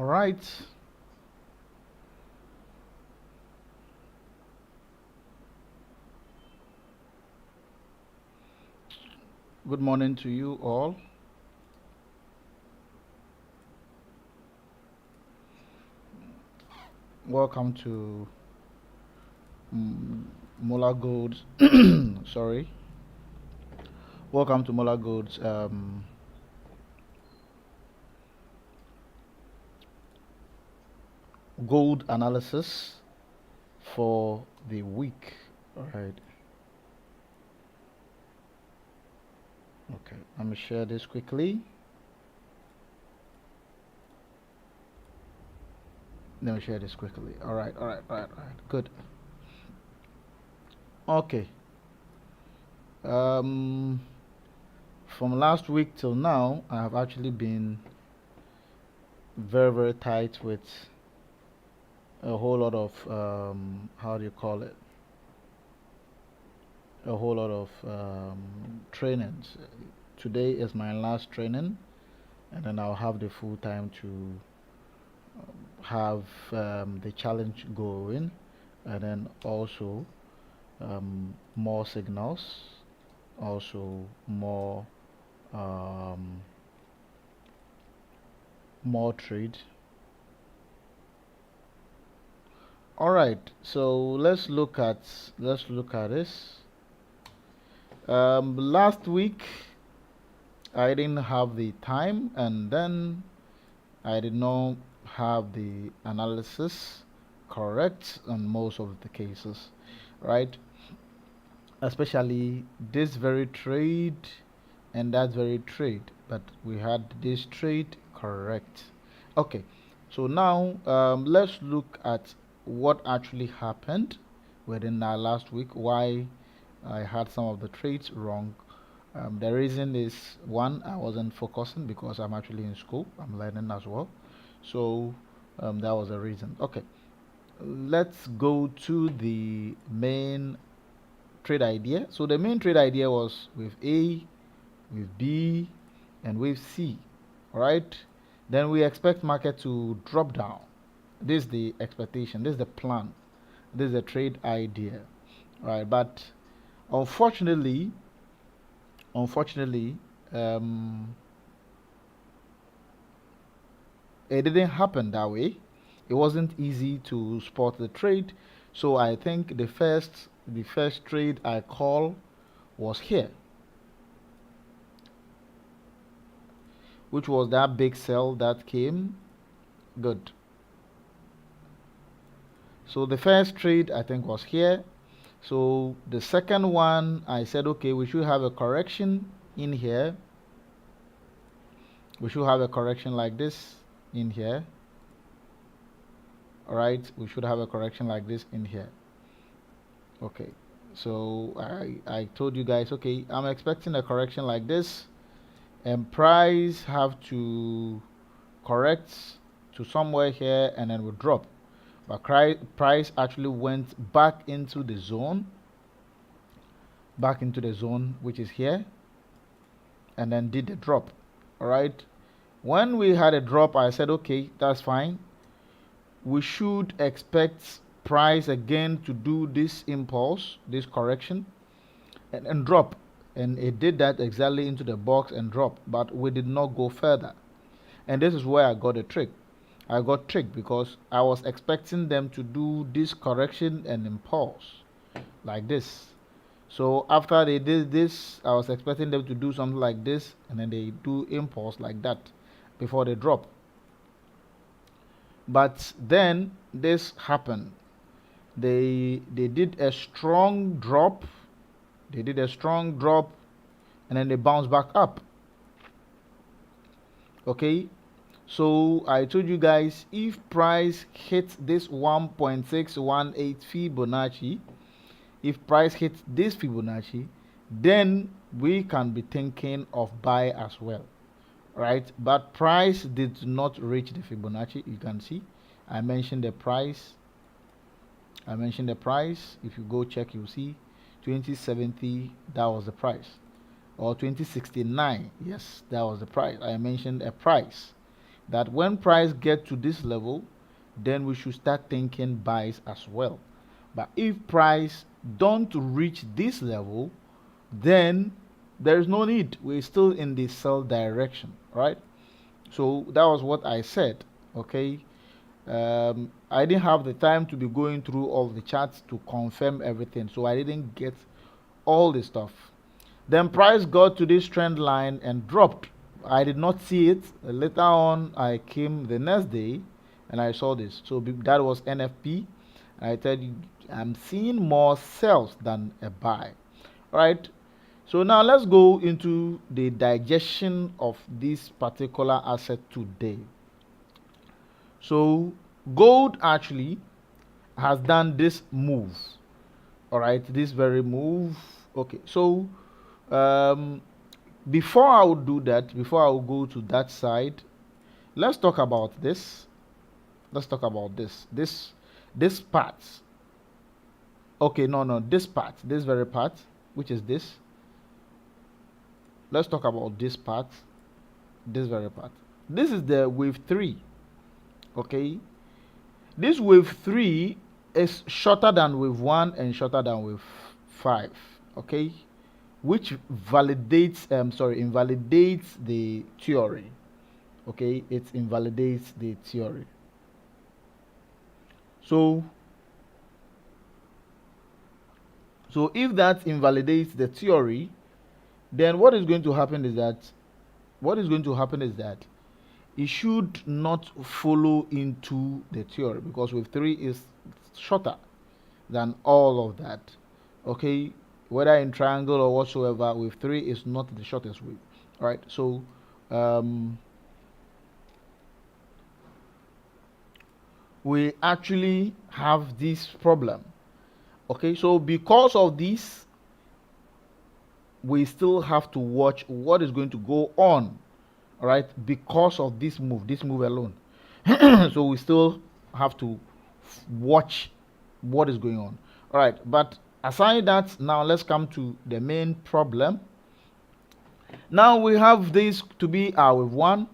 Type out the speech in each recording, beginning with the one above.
All right. Good morning to you all. Welcome to MolarGold. Sorry. Welcome to MolarGold's gold analysis for the week. All right. Okay. Let me share this quickly. All right. Good. Okay. Um, from last week till now, I have actually been very tight with a whole lot of how do you call it? A whole lot of trainings. Today is my last training, and then I'll have the full time to have the challenge going, and then also more signals, also um, more trade. All right, so let's look at this. Last week I didn't have the time, and then I did not have the analysis correct on most of the cases, right? Especially this very trade and that very trade, but we had this trade correct. Okay, so now let's look at what actually happened within that last week, why I had some of the trades wrong. The reason is one, I wasn't focusing because I'm actually in school, I'm learning as well. So that was the reason. Okay, let's go to the main trade idea. So the main trade idea was with A, with B, and with C. All right. Then we expect market to drop down. This is the expectation. This is the plan. This is the trade idea. All right. But unfortunately, unfortunately, um, it didn't happen that way. It wasn't easy to spot the trade. So I think the first trade I call was here, which was that big sell that came. Good. So the first trade I think was here. So the second one I said, okay, we should have a correction in here. We should have a correction like this in here. All right, we should have a correction like this in here. Okay, so I told you guys, okay, I'm expecting a correction like this, and price have to correct to somewhere here and then will drop. But price actually went back into the zone, which is here, and then did the drop. All right, when we had a drop, I said, okay, that's fine. We should expect price again to do this impulse, this correction, and drop. And it did that exactly into the box and drop, but we did not go further. And this is where I got a trick. I got tricked because I was expecting them to do this correction and impulse like this. So after they did this, I was expecting them to do something like this, and then they do impulse like that before they drop. But then this happened. They did a strong drop. And then they bounced back up. Okay, so I told you guys, if price hits this 1.618 Fibonacci, if price hits this Fibonacci, then we can be thinking of buy as well, right? But price did not reach the Fibonacci. You can see I mentioned the price. If you go check, you'll see 2070, that was the price. Or 2069, yes, that was the price. I mentioned a price. that when price get to this level, then we should start thinking buys as well. But if price don't reach this level, then there is no need. We're still in the sell direction, right? So that was what I said. Okay. I didn't have the time to be going through all the charts to confirm everything, so I didn't get all the stuff. Then price got to this trend line and dropped. I did not see it. Later on, I came the next day and I saw this. So that was NFP. I tell you, I'm seeing more sells than a buy. All right. So now let's go into the digestion of this particular asset today. So gold actually has done this move. All right, this very move. Okay, so um, before I would do that, before I will go to that side, let's talk about this. Let's talk about this part. Okay, no, this part, this very part, which is this. Let's talk about this part, this very part. This is the wave 3. Okay, this wave 3 is shorter than wave 1 and shorter than wave 5. Okay, which invalidates the theory. Okay, it invalidates the theory. So if that invalidates the theory, then what is going to happen is that it should not follow into the theory, because wave 3 is shorter than all of that. Okay, whether in triangle or whatsoever, wave 3 is not the shortest wave. All right, so we actually have this problem. Okay, so because of this, we still have to watch what is going to go on. All right, because of this move alone. So we still have to watch what is going on. All right, but aside that, now let's come to the main problem. Now we have this to be our wave 1.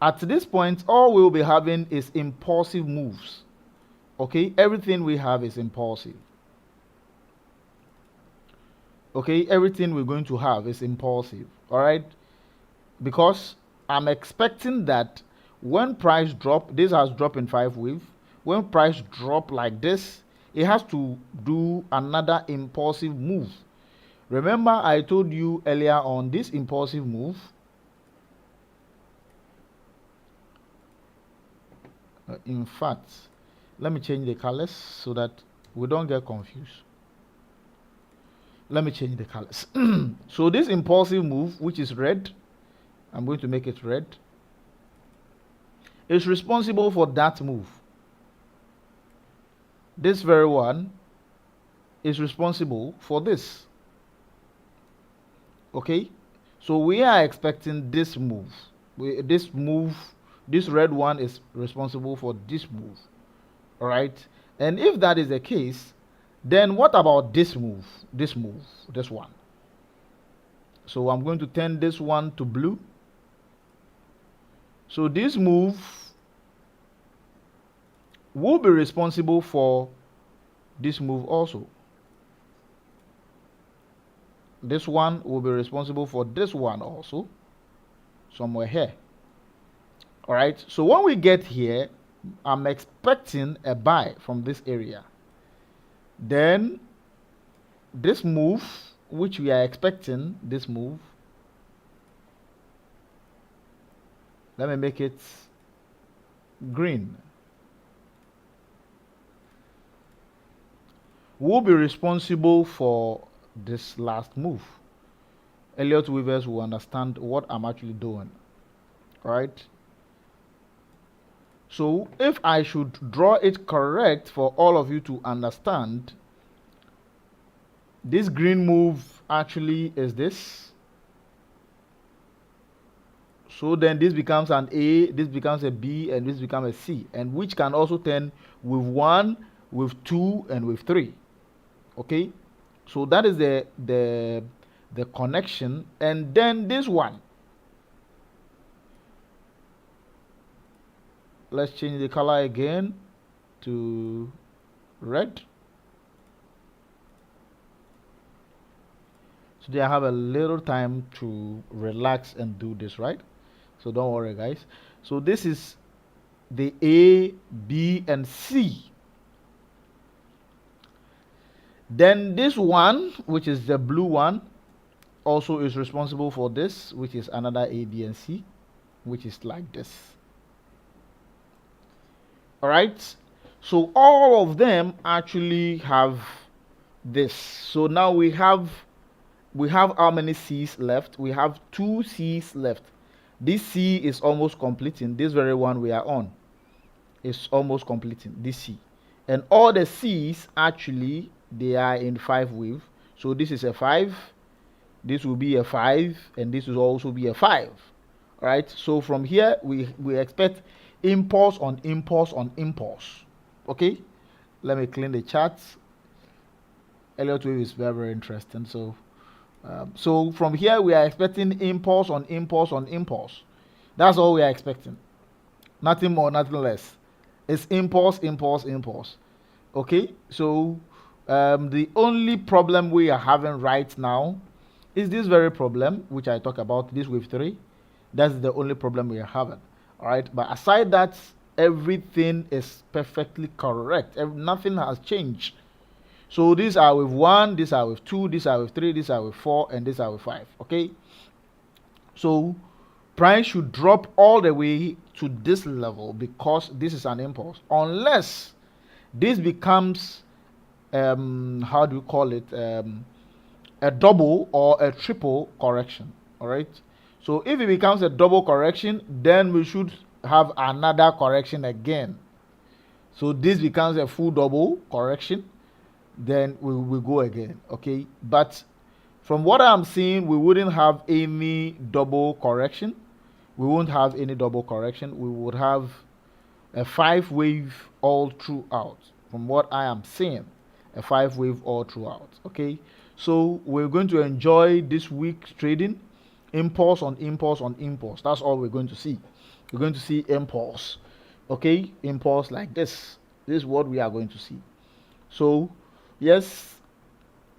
At this point, all we'll be having is impulsive moves. Okay, everything we have is impulsive. Okay, everything we're going to have is impulsive. All right, because I'm expecting that when price drop, this has dropped in 5 wave. When price drop like this, it has to do another impulsive move. Remember, I told you earlier on this impulsive move. In fact, let me change the colors so that we don't get confused. Let me change the colors. So this impulsive move, which is red, I'm going to make it red, is responsible for that move. This very one is responsible for this. Okay, so we are expecting this move. This red one is responsible for this move. All right, and if that is the case, then what about this move? This one. So I'm going to turn this one to blue. So this move will be responsible for this move also. This one will be responsible for this one also, somewhere here. All right, so when we get here, I'm expecting a buy from this area. Then this move, which we are expecting, this move, let me make it green, will be responsible for this last move. Elliott Weavers will understand what I'm actually doing. Right? So if I should draw it correct for all of you to understand, this green move actually is this. So then this becomes an A, this becomes a B, and this becomes a C, and which can also turn with 1, with 2, and with 3. Okay, so that is the connection. And then this one, let's change the color again to red. Today I have a little time to relax and do this, right? So don't worry, guys. So this is the A, B, and C. Then this one, which is the blue one, also is responsible for this, which is another A, B, and C, which is like this. All right. So all of them actually have this. So now we have how many C's left? We have 2 C's left. This C is almost completing. This very one we are on is almost completing this C. And all the C's actually they are in 5 wave. So this is a 5, this will be a 5, and this will also be a 5. All right. So from here we expect impulse on impulse on impulse. Okay. Let me clean the charts. Elliott wave is very, very interesting. So from here we are expecting impulse on impulse on impulse. That's all we are expecting. Nothing more, nothing less. It's impulse, impulse, impulse. Okay. So the only problem we are having right now is this very problem which I talk about, this wave 3. That's the only problem we are having. All right. But aside that, everything is perfectly correct. Nothing has changed. So these are with 1, these are with 2, these are with 3, these are with 4, and these are with 5. Okay. So price should drop all the way to this level because this is an impulse. Unless this becomes how do you call it, a double or a triple correction. All right. So if it becomes a double correction, then we should have another correction again. So this becomes a full double correction, then we will go again. Okay. But from what I'm seeing, we wouldn't have any double correction. We won't have any double correction. We would have a 5 wave all throughout. From what I am seeing, a 5 wave all throughout. Okay. So we're going to enjoy this week's trading, impulse on impulse on impulse. That's all we're going to see. We're going to see impulse. Okay. Impulse like this. This is what we are going to see. So yes,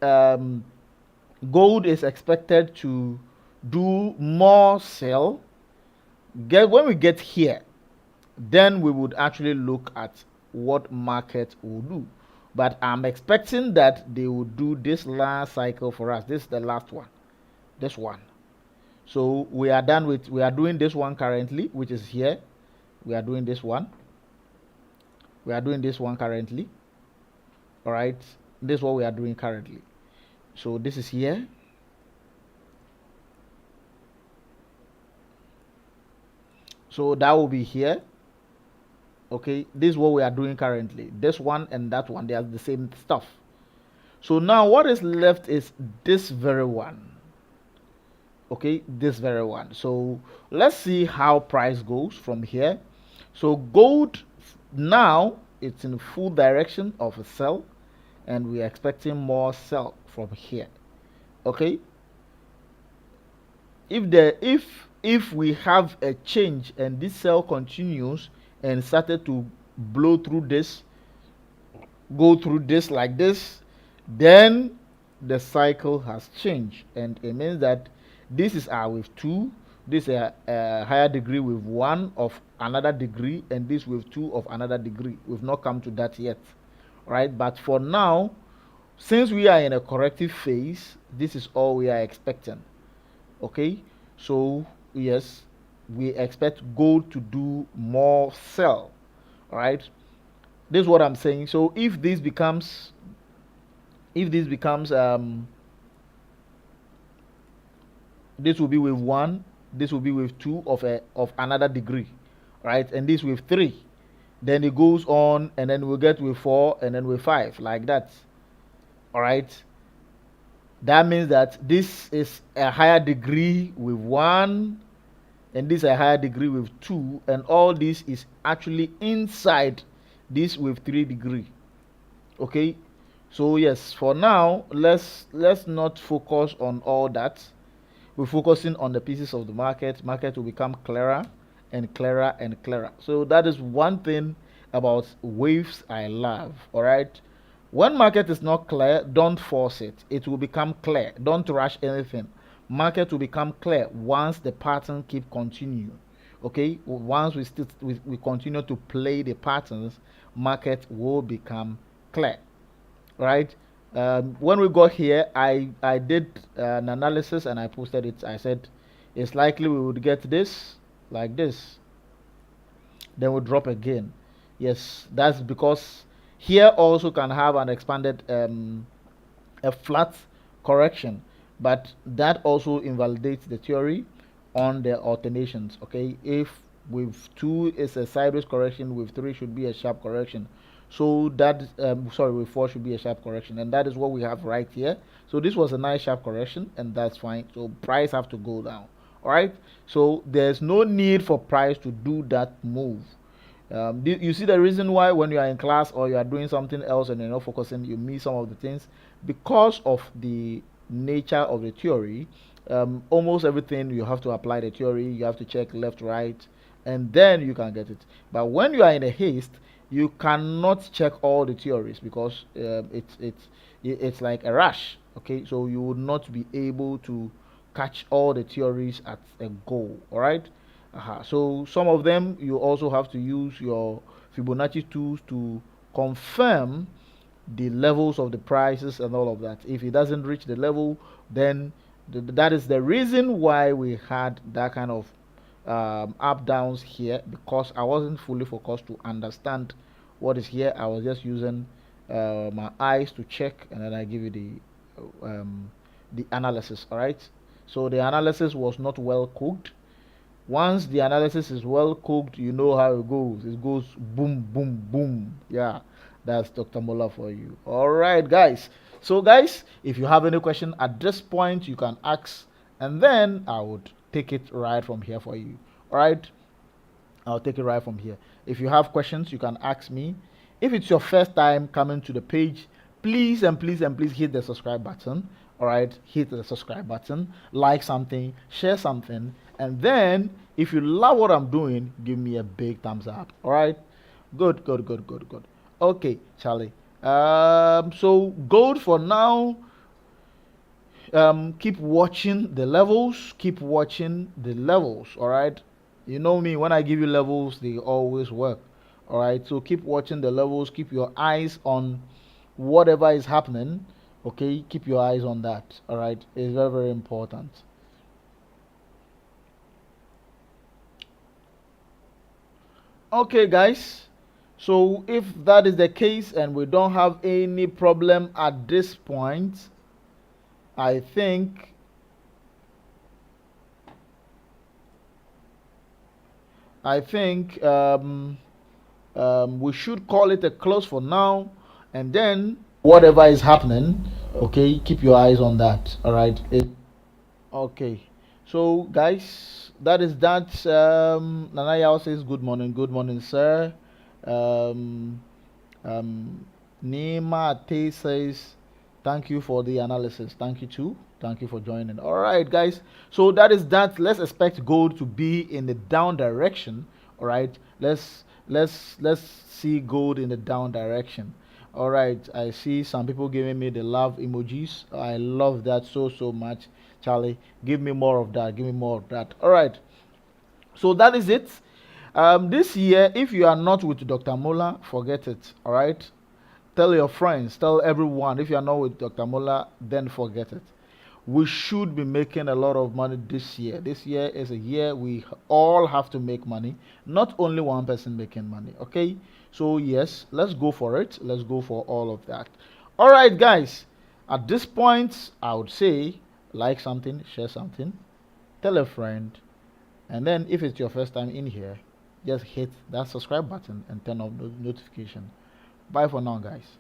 gold is expected to do more sell. When we get here, then we would actually look at what market will do. But I'm expecting that they will do this last cycle for us. This is the last one. This one. So we are doing this one currently, which is here. We are doing this one. We are doing this one currently. All right. This is what we are doing currently. So this is here. So that will be here. Okay, this is what we are doing currently. This one and that one, they are the same stuff. So now what is left is this very one. Okay, this very one. So let's see how price goes from here. So gold now it's in full direction of a sell, and we are expecting more sell from here. Okay, if we have a change and this sell continues and started to blow through this, go through this like this, then the cycle has changed, and it means that this is our wave 2, this is a higher degree with 1 of another degree, and this with 2 of another degree. We've not come to that yet, right? But for now, since we are in a corrective phase, this is all we are expecting. Okay, so yes, we expect gold to do more sell. All right, this is what I'm saying. So if this becomes this will be with 1, this will be with 2 of another degree, right? And this with 3, then it goes on, and then we'll get with 4, and then with 5, like that. All right, that means that this is a higher degree with 1, and this is a higher degree with 2, and all this is actually inside this with 3 degree. Okay, so yes, for now let's not focus on all that. We're focusing on the pieces of the market. Market will become clearer and clearer and clearer. So that is one thing about waves I love. All right. When market is not clear, don't force it. It will become clear. Don't rush anything. Market will become clear once the pattern keep continue. Okay, once we continue to play the patterns, market will become clear, right? When we got here, I did an analysis and I posted it. I said it's likely we would get this like this, then we drop again. Yes, that's because here also can have an expanded a flat correction, but that also invalidates the theory on the alternations. Okay, if with 2 is a sideways correction, with 3 should be a sharp correction. So that sorry, with 4 should be a sharp correction, and that is what we have right here. So this was a nice sharp correction, and that's fine. So price have to go down. All right. So there's no need for price to do that move. You see the reason why when you are in class or you are doing something else and you're not focusing, you miss some of the things because of the nature of the theory. Almost everything you have to apply the theory, you have to check left, right, and then you can get it. But when you are in a haste, you cannot check all the theories because it's like a rush. Okay, so you would not be able to catch all the theories at a go. All right. So some of them you also have to use your Fibonacci tools to confirm the levels of the prices and all of that. If it doesn't reach the level, then that is the reason why we had that kind of up downs here, because I wasn't fully focused to understand what is here. I was just using my eyes to check, and then I give you the analysis. All right. So the analysis was not well cooked. Once the analysis is well cooked, you know how it goes. It goes boom, boom, boom. Yeah, that's Dr. Mola for you. All right, guys. So, guys, if you have any question at this point, you can ask, and then I would take it right from here for you. All right, I'll take it right from here. If you have questions, you can ask me. If it's your first time coming to the page, please and please and please hit the subscribe button. All right, hit the subscribe button, like something, share something, and then if you love what I'm doing, give me a big thumbs up. All right, good, good, good, good, good. Okay, Charlie. So gold for now. Keep watching the levels. Keep watching the levels. All right. You know me. When I give you levels, they always work. All right. So keep watching the levels. Keep your eyes on whatever is happening. Okay. Keep your eyes on that. All right. It's very very important. Okay, guys. So if that is the case and we don't have any problem at this point, I think we should call it a close for now, and then whatever is happening, okay, keep your eyes on that. All right. Okay. So guys, that is that. Nanaya says good morning, sir. Um, um, Nima Ate says, thank you for the analysis. Thank you too. Thank you for joining. All right, guys. So that is that. Let's expect gold to be in the down direction. All right. Let's see gold in the down direction. All right. I see some people giving me the love emojis. I love that so much, Charlie. Give me more of that. Give me more of that. All right. So that is it. This year, if you are not with Dr. Mola, forget it. All right. Tell your friends, tell everyone. If you are not with Dr. Mola, then forget it. We should be making a lot of money this year. This year is a year we all have to make money, not only one person making money. Okay, so yes, let's go for it. Let's go for all of that. All right, guys. At this point, I would say like something, share something, tell a friend, and then if it's your first time in here, just hit that subscribe button and turn on the notification. Bye for now, guys.